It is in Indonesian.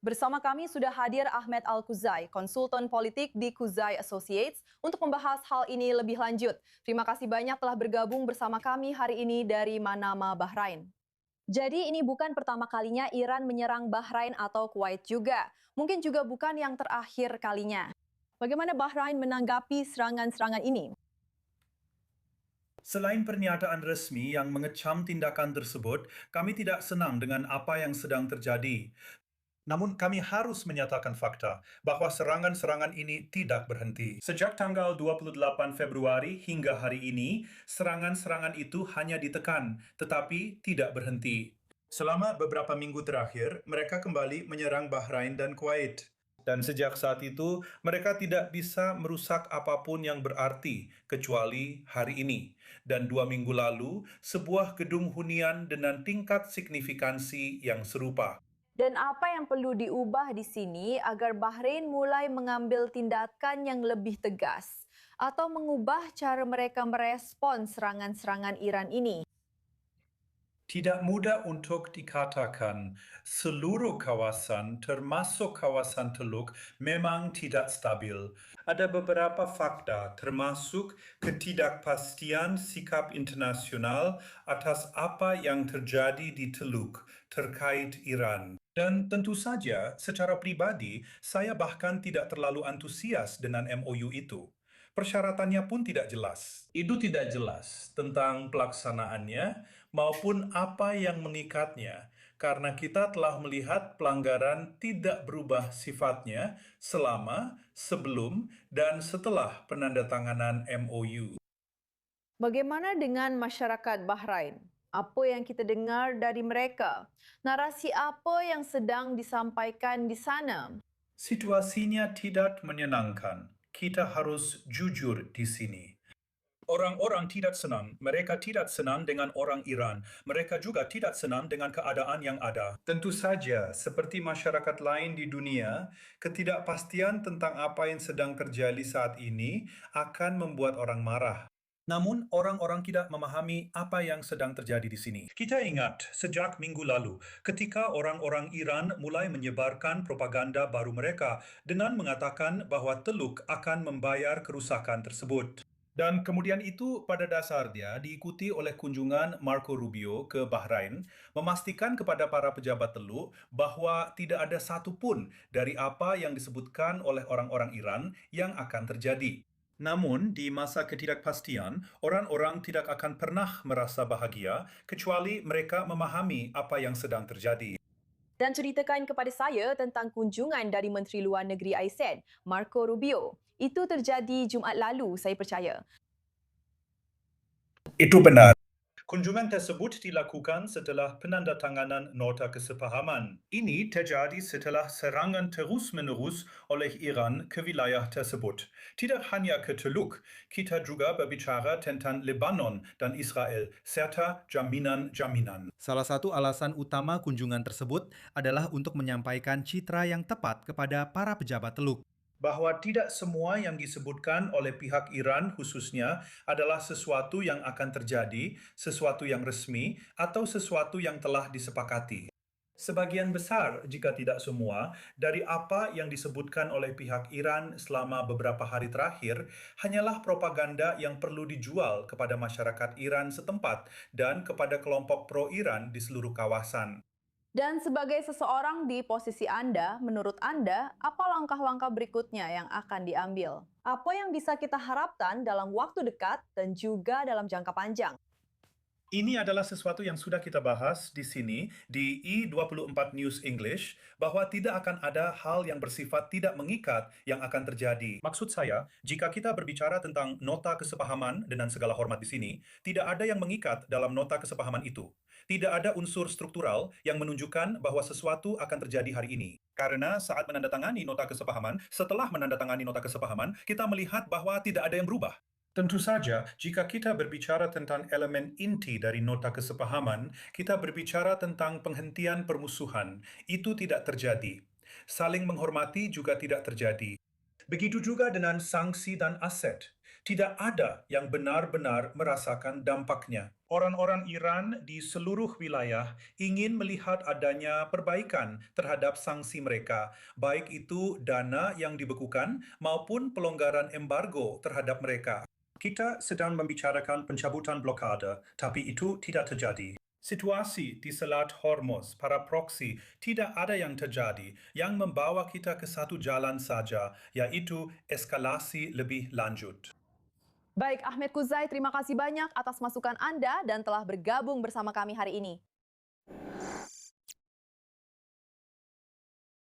Bersama kami sudah hadir Ahmed Al-Kuzai, konsultan politik di Kuzai Associates, untuk membahas hal ini lebih lanjut. Terima kasih banyak telah bergabung bersama kami hari ini dari Manama, Bahrain. Jadi ini bukan pertama kalinya Iran menyerang Bahrain atau Kuwait juga. Mungkin juga bukan yang terakhir kalinya. Bagaimana Bahrain menanggapi serangan-serangan ini? Selain pernyataan resmi yang mengecam tindakan tersebut, kami tidak senang dengan apa yang sedang terjadi. Namun kami harus menyatakan fakta bahwa serangan-serangan ini tidak berhenti. Sejak tanggal 28 Februari hingga hari ini, serangan-serangan itu hanya ditekan, tetapi tidak berhenti. Selama beberapa minggu terakhir, mereka kembali menyerang Bahrain dan Kuwait. Dan sejak saat itu, mereka tidak bisa merusak apapun yang berarti, kecuali hari ini. Dan 2 minggu lalu, sebuah gedung hunian dengan tingkat signifikansi yang serupa. Dan apa yang perlu diubah di sini agar Bahrain mulai mengambil tindakan yang lebih tegas atau mengubah cara mereka merespons serangan-serangan Iran ini? Tidak mudah untuk dikatakan seluruh kawasan, termasuk kawasan Teluk, memang tidak stabil. Ada beberapa fakta, termasuk ketidakpastian sikap internasional atas apa yang terjadi di Teluk terkait Iran. Dan tentu saja, secara pribadi, saya bahkan tidak terlalu antusias dengan MOU itu. Persyaratannya pun tidak jelas. Itu tidak jelas tentang pelaksanaannya maupun apa yang mengikatnya, karena kita telah melihat pelanggaran tidak berubah sifatnya selama, sebelum, dan setelah penandatanganan MOU. Bagaimana dengan masyarakat Bahrain? Apa yang kita dengar dari mereka? Narasi apa yang sedang disampaikan di sana? Situasinya tidak menyenangkan. Kita harus jujur di sini. Orang-orang tidak senang. Mereka tidak senang dengan orang Iran. Mereka juga tidak senang dengan keadaan yang ada. Tentu saja, seperti masyarakat lain di dunia, ketidakpastian tentang apa yang sedang terjadi saat ini akan membuat orang marah. Namun, orang-orang tidak memahami apa yang sedang terjadi di sini. Kita ingat sejak minggu lalu, ketika orang-orang Iran mulai menyebarkan propaganda baru mereka dengan mengatakan bahwa Teluk akan membayar kerusakan tersebut. Dan kemudian itu pada dasarnya diikuti oleh kunjungan Marco Rubio ke Bahrain, memastikan kepada para pejabat Teluk bahwa tidak ada satupun dari apa yang disebutkan oleh orang-orang Iran yang akan terjadi. Namun, di masa ketidakpastian, orang-orang tidak akan pernah merasa bahagia kecuali mereka memahami apa yang sedang terjadi. Dan ceritakan kepada saya tentang kunjungan dari Menteri Luar Negeri ASEAN, Marco Rubio. Itu terjadi Jumaat lalu, saya percaya. Itu benar. Kunjungan tersebut dilakukan setelah penandatanganan nota kesepahaman. Ini terjadi setelah serangan terus-menerus oleh Iran ke wilayah tersebut. Tidak hanya ke Teluk, kita juga berbicara tentang Lebanon dan Israel, serta jaminan-jaminan. Salah satu alasan utama kunjungan tersebut adalah untuk menyampaikan citra yang tepat kepada para pejabat Teluk, bahwa tidak semua yang disebutkan oleh pihak Iran khususnya adalah sesuatu yang akan terjadi, sesuatu yang resmi, atau sesuatu yang telah disepakati. Sebagian besar, jika tidak semua, dari apa yang disebutkan oleh pihak Iran selama beberapa hari terakhir hanyalah propaganda yang perlu dijual kepada masyarakat Iran setempat dan kepada kelompok pro-Iran di seluruh kawasan. Dan sebagai seseorang di posisi Anda, menurut Anda, apa langkah-langkah berikutnya yang akan diambil? Apa yang bisa kita harapkan dalam waktu dekat dan juga dalam jangka panjang? Ini adalah sesuatu yang sudah kita bahas di sini di I24 News English, bahwa tidak akan ada hal yang bersifat tidak mengikat yang akan terjadi. Maksud saya, jika kita berbicara tentang nota kesepahaman dengan segala hormat di sini, tidak ada yang mengikat dalam nota kesepahaman itu. Tidak ada unsur struktural yang menunjukkan bahwa sesuatu akan terjadi hari ini. Karena saat menandatangani nota kesepahaman, setelah menandatangani nota kesepahaman, kita melihat bahwa tidak ada yang berubah. Tentu saja, jika kita berbicara tentang elemen inti dari nota kesepahaman, kita berbicara tentang penghentian permusuhan. Itu tidak terjadi. Saling menghormati juga tidak terjadi. Begitu juga dengan sanksi dan aset. Tidak ada yang benar-benar merasakan dampaknya. Orang-orang Iran di seluruh wilayah ingin melihat adanya perbaikan terhadap sanksi mereka, baik itu dana yang dibekukan maupun pelonggaran embargo terhadap mereka. Kita sedang membicarakan pencabutan blokade, tapi itu tidak terjadi. Situasi di Selat Hormuz, para proksi, tidak ada yang terjadi yang membawa kita ke satu jalan saja, yaitu eskalasi lebih lanjut. Baik, Ahmed Kuzai, terima kasih banyak atas masukan Anda dan telah bergabung bersama kami hari ini.